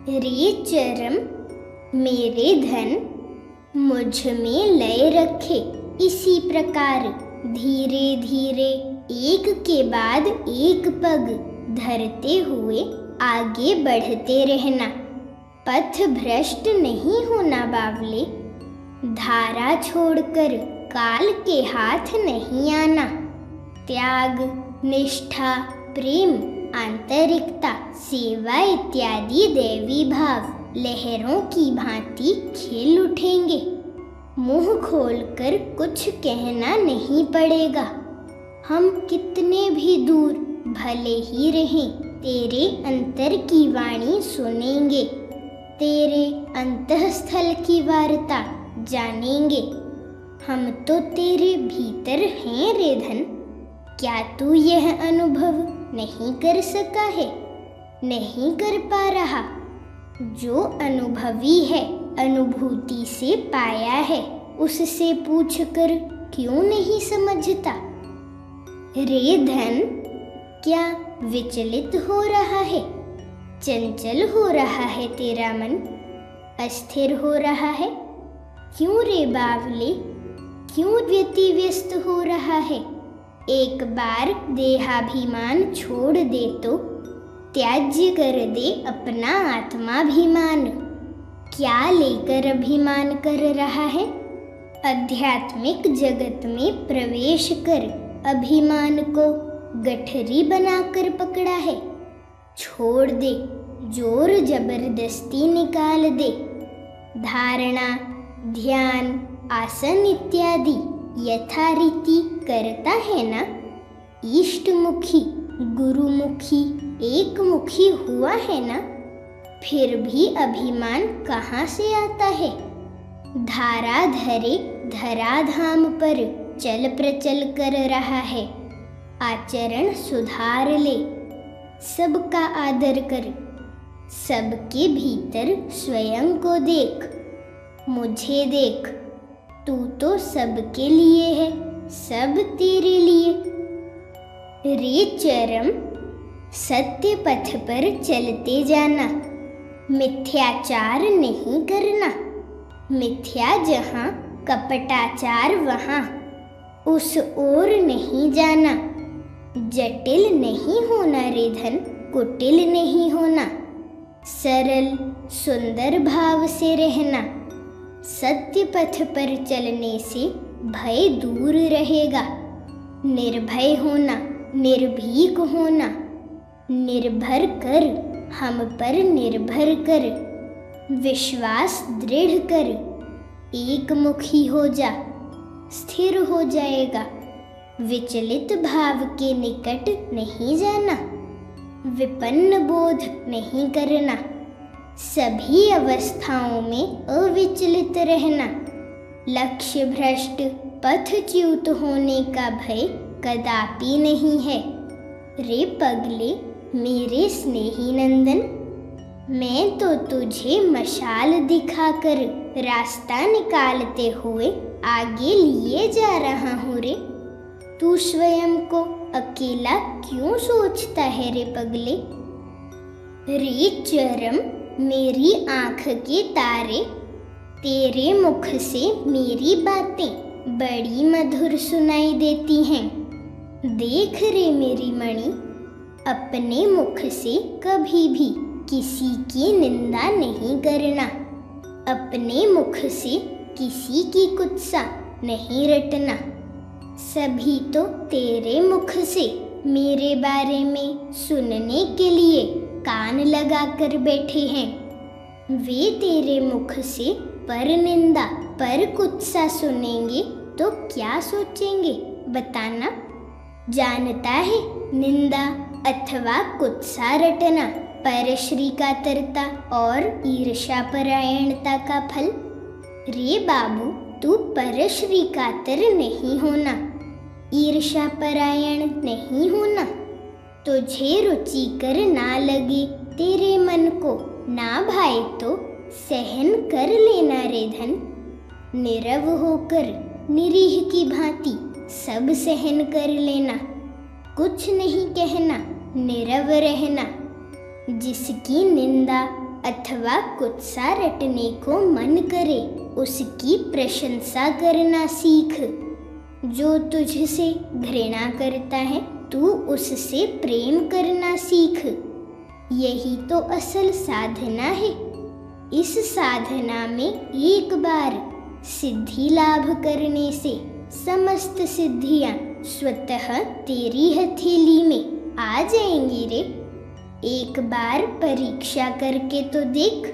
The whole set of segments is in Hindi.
रे चरम मेरे धन, मुझ में लय रखे इसी प्रकार धीरे धीरे एक के बाद एक पग धरते हुए आगे बढ़ते रहना। पथ भ्रष्ट नहीं होना बावले, धारा छोड़कर काल के हाथ नहीं आना। त्याग, निष्ठा, प्रेम, आंतरिकता, सेवा इत्यादि दैवी भाव लहरों की भांति खेल उठेंगे। मुंह खोलकर कुछ कहना नहीं पड़ेगा। हम कितने भी दूर भले ही रहें, तेरे अंतर की वाणी सुनेंगे, तेरे अंतःस्थल की वार्ता जानेंगे। हम तो तेरे भीतर हैं रे धन, क्या तू यह अनुभव नहीं कर सका है, नहीं कर पा रहा? जो अनुभवी है, अनुभूति से पाया है, उससे पूछकर क्यों नहीं समझता? रे धन, क्या विचलित हो रहा है? चंचल हो रहा है तेरा मन? अस्थिर हो रहा है? क्यों रे बावले, क्यों व्यतिव्यस्त हो रहा है? एक बार देहाभिमान छोड़ दे तो त्याज्य कर दे अपना आत्माभिमान। क्या लेकर अभिमान कर रहा है? आध्यात्मिक जगत में प्रवेश कर अभिमान को गठरी बनाकर पकड़ा है। छोड़ दे, जोर जबरदस्ती निकाल दे। धारणा, ध्यान, आसन इत्यादि यथारीति करता है ना? इष्टमुखी, गुरुमुखी, एकमुखी हुआ है ना? फिर भी अभिमान कहाँ से आता है? धारा धरे धराधाम पर चल प्रचल कर रहा है। आचरण सुधार ले, सबका आदर कर, सबके भीतर स्वयं को देख। मुझे देख, तू तो सबके लिए है, सब तेरे लिए। रे चरम, सत्य पथ पर चलते जाना, मिथ्याचार नहीं करना। मिथ्या जहाँ, कपटाचार वहाँ, उस ओर नहीं जाना। जटिल नहीं होना रे धन, कुटिल नहीं होना। सरल सुंदर भाव से रहना। सत्य पथ पर चलने से भय दूर रहेगा। निर्भय होना, निर्भीक होना। निर्भर कर, हम पर निर्भर कर। विश्वास दृढ़ कर, एकमुखी हो जा, स्थिर हो जाएगा। विचलित भाव के निकट नहीं जाना, विपन्न बोध नहीं करना। सभी अवस्थाओं में अविचलित रहना। लक्ष्य भ्रष्ट, पथच्युत होने का भय कदापि नहीं है। रे पगले मेरे स्नेही नंदन, मैं तो तुझे मशाल दिखाकर रास्ता निकालते हुए आगे लिए जा रहा हूँ रे। तू स्वयं को अकेला क्यों सोचता है रे पगले? रे चरम मेरी आँख के तारे, तेरे मुख से मेरी बातें बड़ी मधुर सुनाई देती हैं। देख रे मेरी मणि, अपने मुख से कभी भी किसी की निंदा नहीं करना। अपने मुख से किसी की कुत्सा नहीं रटना। सभी तो तेरे मुख से मेरे बारे में सुनने के लिए कान लगाकर बैठे हैं। वे तेरे मुख से पर निंदा, पर कुत्सा सुनेंगे तो क्या सोचेंगे बताना? जानता है निंदा अथवा कुत्सा रटना परश्री कातरता और ईर्ष्यापरायणता का फल? रे बाबू, तू परश्री कातर नहीं होना, ईर्ष्यापरायण नहीं होना। तुझे रुचिकर ना लगे, तेरे मन को ना भाए तो सहन कर लेना रे धन। नीरव होकर निरीह की भांति सब सहन कर लेना। कुछ नहीं कहना, नीरव रहना। जिसकी निंदा अथवा कुत्सा रटने को मन करे उसकी प्रशंसा करना सीख। जो तुझसे घृणा करता है तू उससे प्रेम करना सीख। यही तो असल साधना है। इस साधना में एक बार सिद्धि लाभ करने से समस्त सिद्धियां स्वतः तेरी हथेली में आ जाएंगी रे। एक बार परीक्षा करके तो देख।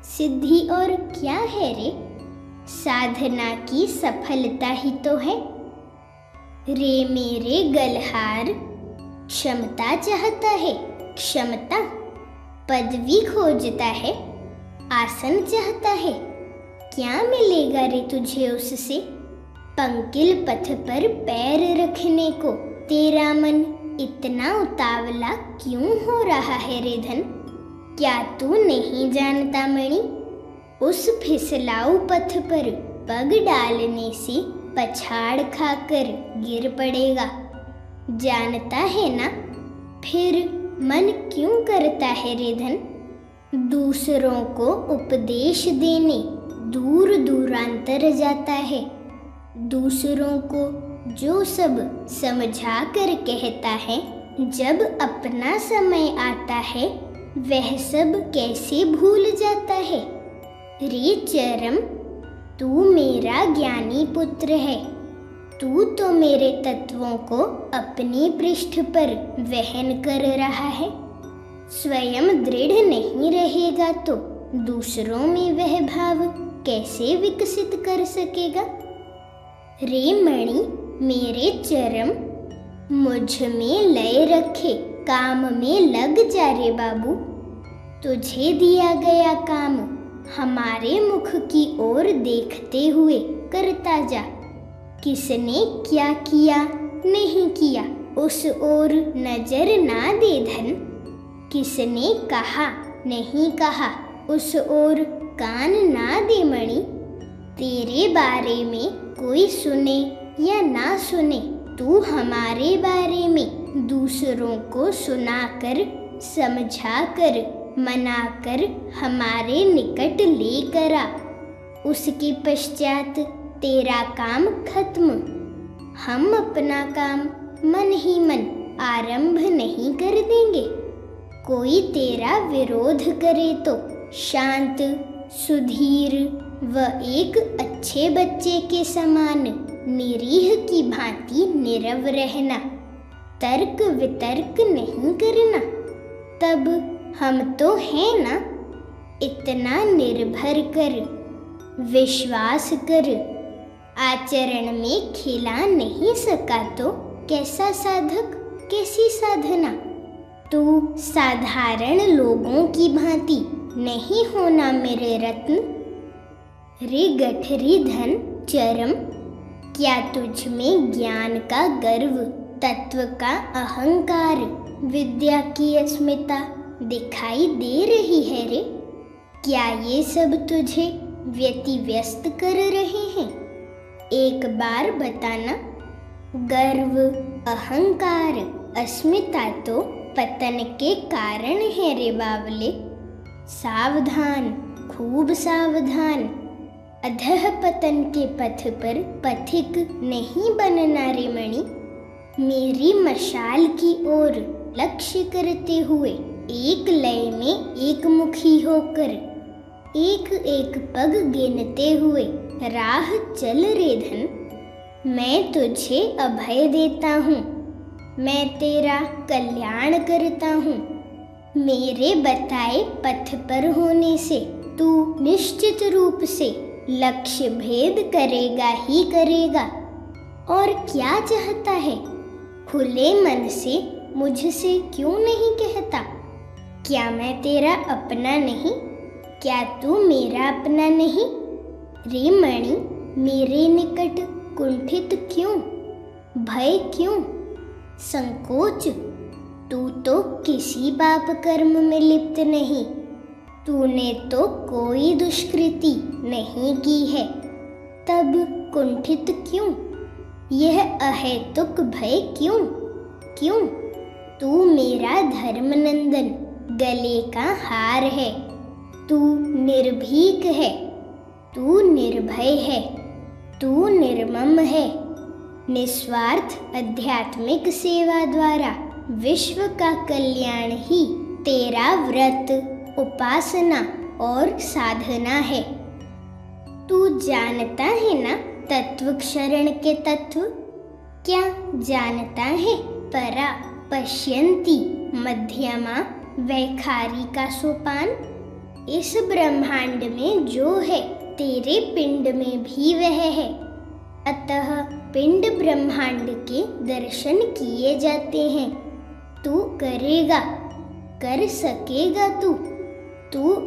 सिद्धि और क्या है रे, साधना की सफलता ही तो है। रे मेरे गलहार, क्षमता चाहता है क्षमता, पदवी खोजता है, आसन चाहता है, क्या मिलेगा रे तुझे उससे। पंकिल पथ पर पैर रखने को तेरा मन इतना उतावला क्यों हो रहा है रे धन। क्या तू नहीं जानता मणि, उस फिसलाऊ पथ पर पग डालने से पछाड़ खाकर गिर पड़ेगा। जानता है ना, फिर मन क्यों करता है रे धन। दूसरों को उपदेश देने दूर दूरांतर जाता है। दूसरों को जो सब समझा कर कहता है, जब अपना समय आता है वह सब कैसे भूल जाता है। रे चरम, तू मेरा ज्ञानी पुत्र है। तू तो मेरे तत्वों को अपने पृष्ठ पर वहन कर रहा है। स्वयं दृढ़ नहीं रहेगा तो दूसरों में वह भाव कैसे विकसित कर सकेगा। रे मणि मेरे चरम, मुझ में लय रखे काम में लग जा रे बाबू। तुझे दिया गया काम हमारे मुख की ओर देखते हुए करता जा। किसने क्या किया नहीं किया उस ओर नजर ना दे धन। किसने कहा नहीं कहा उस ओर कान ना दे मणि। तेरे बारे में कोई सुने या ना सुने, तू हमारे बारे में दूसरों को सुनाकर, समझाकर, मनाकर हमारे निकट लेकर आ। उसके पश्चात तेरा काम खत्म। हम अपना काम मन ही मन आरंभ नहीं कर देंगे। कोई तेरा विरोध करे तो शांत, सुधीर व एक अच्छे बच्चे के समान निरीह की भांति नीरव रहना, तर्क वितर्क नहीं करना। तब हम तो हैं ना। इतना निर्भर कर, विश्वास कर, आचरण में खिला नहीं सका तो कैसा साधक, कैसी साधना। तू साधारण लोगों की भांति नहीं होना मेरे रत्न। रे गठरी धन चरम, क्या तुझ में ज्ञान का गर्व, तत्व का अहंकार, विद्या की अस्मिता दिखाई दे रही है रे। क्या ये सब तुझे व्यतिव्यस्त कर रहे हैं। एक बार बताना। गर्व, अहंकार, अस्मिता तो पतन के कारण है रे बावले। सावधान, खूब सावधान। अधः पतन के पथ पर पथिक नहीं बनना रे मणि। मेरी मशाल की ओर लक्ष्य करते हुए एक लय में एक मुखी होकर, एक एक पग गिनते हुए राह चल रे धन। मैं तुझे अभय देता हूँ, मैं तेरा कल्याण करता हूँ। मेरे बताए पथ पर होने से तू निश्चित रूप से लक्ष्य भेद करेगा ही करेगा। और क्या चाहता है, खुले मन से मुझसे क्यों नहीं कहता। क्या मैं तेरा अपना नहीं, क्या तू मेरा अपना नहीं। रे मणि, मेरे निकट कुंठित क्यों, भय क्यों, संकोच। तू तो किसी पाप कर्म में लिप्त नहीं। तूने तो कोई दुष्कृति नहीं की है, तब कुंठित क्यों, यह अहेतुक भय क्यों, क्यों। तू मेरा धर्मनंदन, गले का हार है। तू निर्भीक है, तू निर्भय है, तू निर्मम है। निस्वार्थ आध्यात्मिक सेवा द्वारा विश्व का कल्याण ही तेरा व्रत, उपासना और साधना है। तू जानता है ना तत्व क्षरण के तत्व? क्या जानता है परा, पश्यन्ति, मध्यमा, वैखारी का सोपान? इस ब्रह्मांड में जो है तेरे पिंड में भी वह है। अतः पिंड ब्रह्मांड के दर्शन किए जाते हैं। तू करेगा, कर सकेगा तू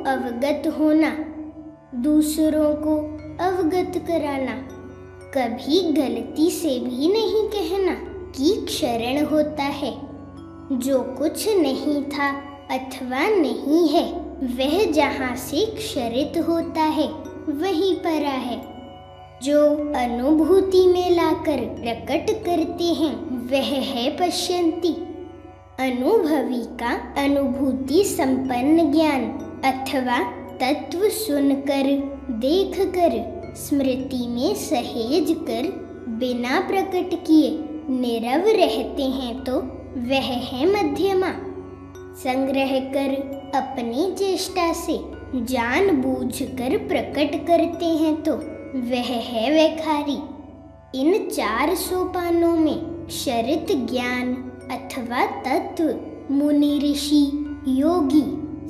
अवगत होना, दूसरों को अवगत कराना। कभी गलती से भी नहीं कहना कि क्षरण होता है। जो कुछ नहीं था अथवा नहीं है, वह जहाँ से क्षरित होता है वही परा है। जो अनुभूति में लाकर प्रकट करते हैं वह है पश्यन्ति। अनुभवी का अनुभूति संपन्न ज्ञान अथवा तत्व सुनकर, देखकर, स्मृति में सहेज कर बिना प्रकट किए नीरव रहते हैं तो वह है मध्यमा। संग्रह कर अपनी चेष्टा से जानबूझकर प्रकट करते हैं तो वह है वैखारी। इन 4 सोपानों में क्षरित ज्ञान अथवा तत्व मुनि, ऋषि, योगी,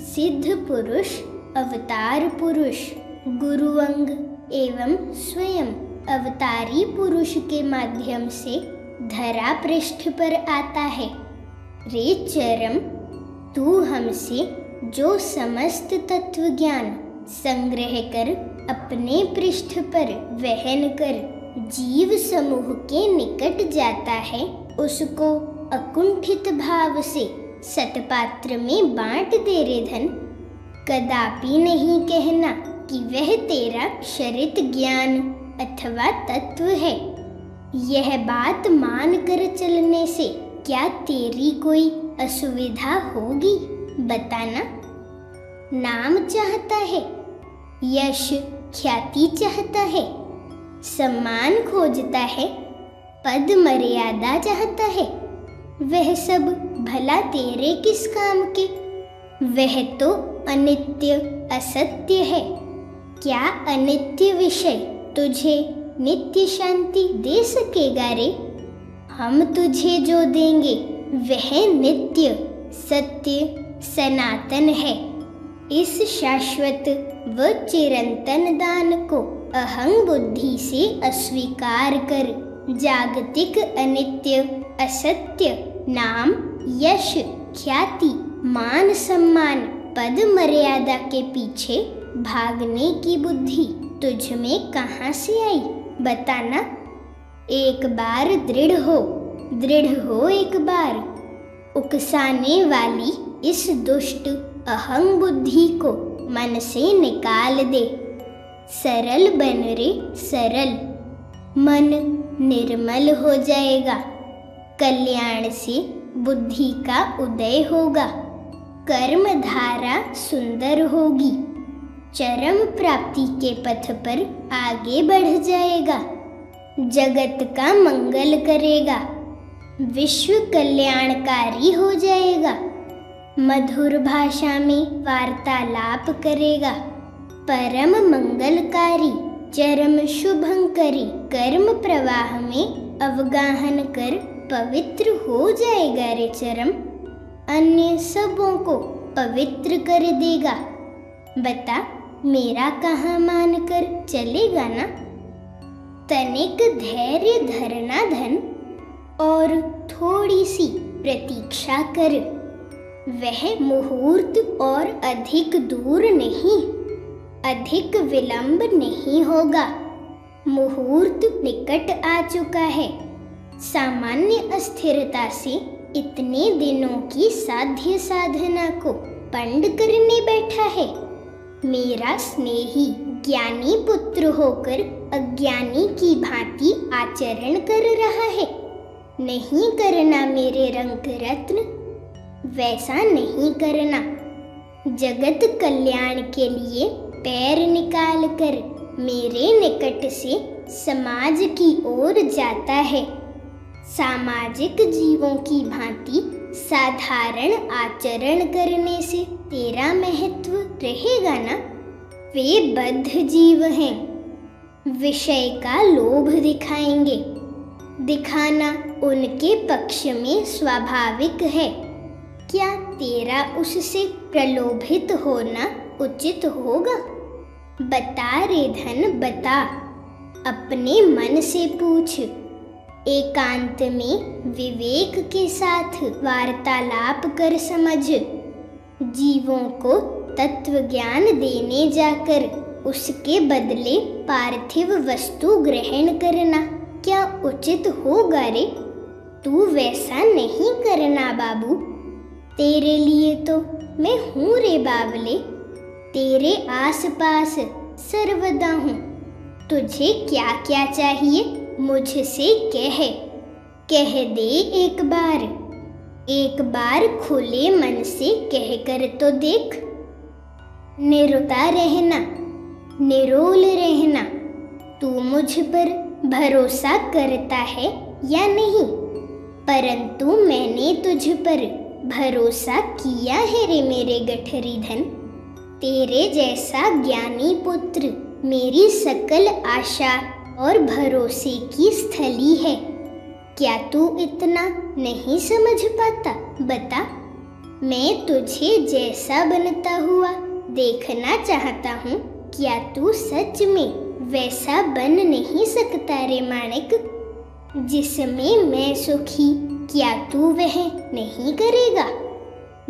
सिद्ध पुरुष, अवतार पुरुष, गुरुअंग एवं स्वयं अवतारी पुरुष के माध्यम से धरा पृष्ठ पर आता है। रे चरम, तू हमसे जो समस्त तत्व ज्ञान संग्रह कर अपने पृष्ठ पर वहन कर जीव समूह के निकट जाता है, उसको अकुंठित भाव से सतपात्र में बांट दे रे धन। कदापि नहीं कहना कि वह तेरा क्षरित ज्ञान अथवा तत्व है। यह बात मान कर चलने से क्या तेरी कोई असुविधा होगी? बताना। नाम चाहता है, यश ख्याति चाहता है, सम्मान खोजता है, पद मर्यादा चाहता है, वह सब भला तेरे किस काम के? वह तो अनित्य असत्य है। क्या अनित्य विषय तुझे नित्य शांति दे सकेगा रे? हम तुझे जो देंगे वह नित्य, सत्य, सनातन है। इस शाश्वत व चिरंतन दान को अहं बुद्धि से अस्वीकार कर जागतिक अनित्य, असत्य, नाम, यश, ख्याति, मान सम्मान, पद मर्यादा के पीछे भागने की बुद्धि तुझ में कहाँ से आई? बताना। एक बार दृढ़ हो एक बार। उकसाने वाली इस दुष्ट अहं बुद्धि को मन से निकाल दे। सरल बन रे सरल, मन निर्मल हो जाएगा। कल्याण से बुद्धि का उदय होगा। कर्म धारा सुंदर होगी। चरम प्राप्ति के पथ पर आगे बढ़ जाएगा। जगत का मंगल करेगा। विश्व कल्याणकारी हो जाएगा। मधुर भाषा में वार्तालाप करेगा। परम मंगलकारी, चरम शुभंकरी कर्म प्रवाह में अवगाहन कर पवित्र हो जाएगा रे चरम। अन्य सबों को पवित्र कर देगा। बता, मेरा कहाँ मान कर चलेगा ना? तनिक धैर्य धरना धन, और थोड़ी सी प्रतीक्षा कर। वह मुहूर्त और अधिक दूर नहीं, अधिक विलंब नहीं होगा। मुहूर्त निकट आ चुका है। सामान्य अस्थिरता से इतने दिनों की साध्य साधना को पंड करने बैठा है। मेरा स्नेही ज्ञानी पुत्र होकर अज्ञानी की भांति आचरण कर रहा है। नहीं करना मेरे रंग रत्न, वैसा नहीं करना। जगत कल्याण के लिए पैर निकाल कर मेरे निकट से समाज की ओर जाता है। सामाजिक जीवों की भांति साधारण आचरण करने से तेरा महत्व रहेगा ना? वे बद्ध जीव हैं, विषय का लोभ दिखाएंगे। दिखाना उनके पक्ष में स्वाभाविक है। क्या तेरा उससे प्रलोभित होना उचित होगा? बता रे धन, बता, अपने मन से पूछ। एकांत में विवेक के साथ वार्तालाप कर समझ। जीवों को तत्व ज्ञान देने जाकर उसके बदले पार्थिव वस्तु ग्रहण करना क्या उचित होगा रे? तू वैसा नहीं करना बाबू। तेरे लिए तो मैं हूँ रे बावले, तेरे आसपास सर्वदा हूँ। तुझे क्या क्या चाहिए मुझसे कह दे एक बार खुले मन से कह कर तो देख। निरुता रहना, निरोल रहना। तू मुझ पर भरोसा करता है या नहीं? परंतु मैंने तुझ पर भरोसा किया है रे मेरे गठरी धन। तेरे जैसा ज्ञानी पुत्र मेरी सकल आशा और भरोसे की स्थली है। क्या तू इतना नहीं समझ पाता? बता, मैं तुझे जैसा बनता हुआ देखना चाहता हूँ। क्या तू सच में वैसा बन नहीं सकता रे माणिक? जिसमें मैं सुखी, क्या तू वह नहीं करेगा?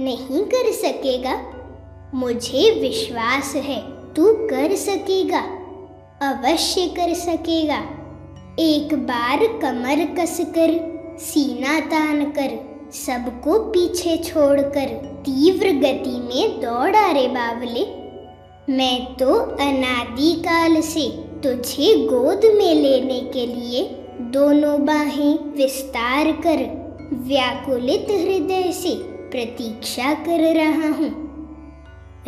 नहीं कर सकेगा? मुझे विश्वास है तू कर सकेगा, अवश्य कर सकेगा। एक बार कमर कसकर, सीना तान कर, सबको पीछे छोड़कर तीव्र गति में दौड़ा रे बावले। मैं तो अनादिकाल से तुझे गोद में लेने के लिए दोनों बाहें विस्तार कर व्याकुलित हृदय से प्रतीक्षा कर रहा हूँ।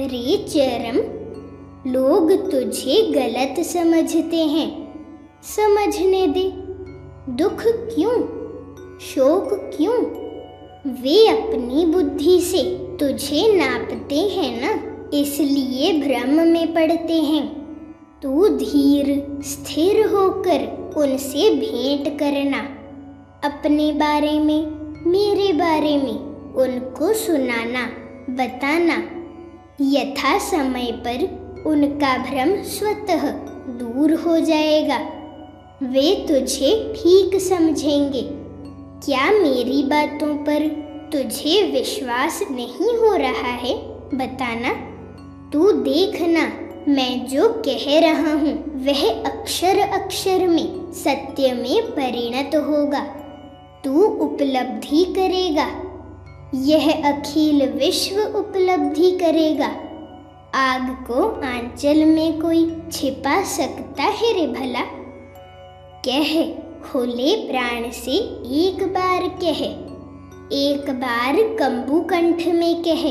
रे चरम, लोग तुझे गलत समझते हैं। समझने दे। दुख क्यों, शोक क्यों? वे अपनी बुद्धि से तुझे नापते हैं ना, इसलिए भ्रम में पड़ते हैं। तू धीर स्थिर होकर उनसे भेंट करना। अपने बारे में, मेरे बारे में उनको सुनाना, बताना। यथा समय पर उनका भ्रम स्वतः दूर हो जाएगा। वे तुझे ठीक समझेंगे। क्या मेरी बातों पर तुझे विश्वास नहीं हो रहा है? बताना। तू देखना, मैं जो कह रहा हूँ वह अक्षर अक्षर में सत्य में परिणत होगा। तू उपलब्धि करेगा, यह अखिल विश्व उपलब्धि करेगा। आग को आंचल में कोई छिपा सकता है रे भला? कह, खुले प्राण से एक बार कह, एक बार कंबू कंठ में कह,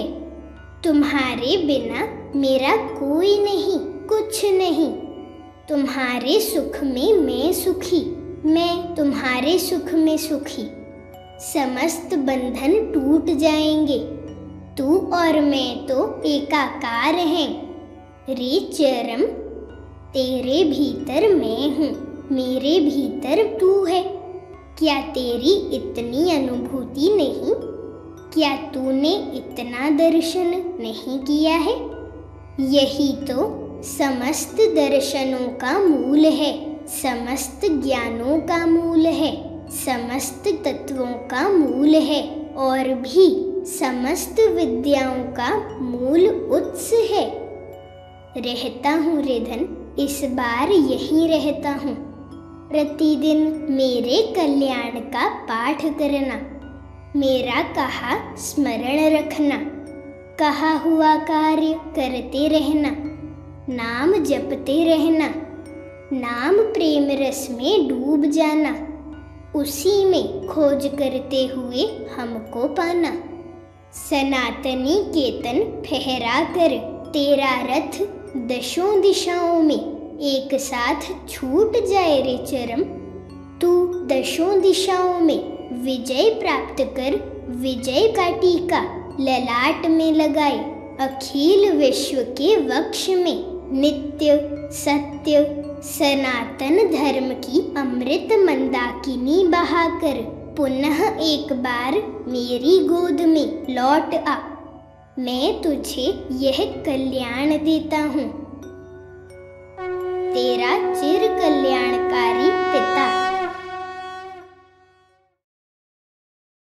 तुम्हारे बिना मेरा कोई नहीं, कुछ नहीं। तुम्हारे सुख में मैं सुखी, मैं तुम्हारे सुख में सुखी। समस्त बंधन टूट जाएंगे। तू और मैं तो एकाकार हैं। रे चरम, तेरे भीतर मैं हूँ, मेरे भीतर तू है। क्या तेरी इतनी अनुभूति नहीं? क्या तूने इतना दर्शन नहीं किया है? यही तो समस्त दर्शनों का मूल है, समस्त ज्ञानों का मूल है, समस्त तत्वों का मूल है और भी समस्त विद्याओं का मूल उत्स है। रहता हूँ रे धन, इस बार यहीं रहता हूँ। प्रतिदिन मेरे कल्याण का पाठ करना, मेरा कहा स्मरण रखना, कहा हुआ कार्य करते रहना, नाम जपते रहना, नाम प्रेम रस में डूब जाना, उसी में खोज करते हुए हमको पाना। सनातनी केतन फहरा कर तेरा रथ दशों दिशाओं में एक साथ छूट जाए रे चरम। तू दशों दिशाओं में विजय प्राप्त कर विजय का टीका ललाट में लगाए। अखिल विश्व के वक्ष में नित्य सत्य सनातन धर्म की अमृत मंदाकिनी बहाकर पुनः एक बार मेरी गोद में लौट आ। मैं तुझे यह कल्याण देता हूँ। तेरा चिर कल्याण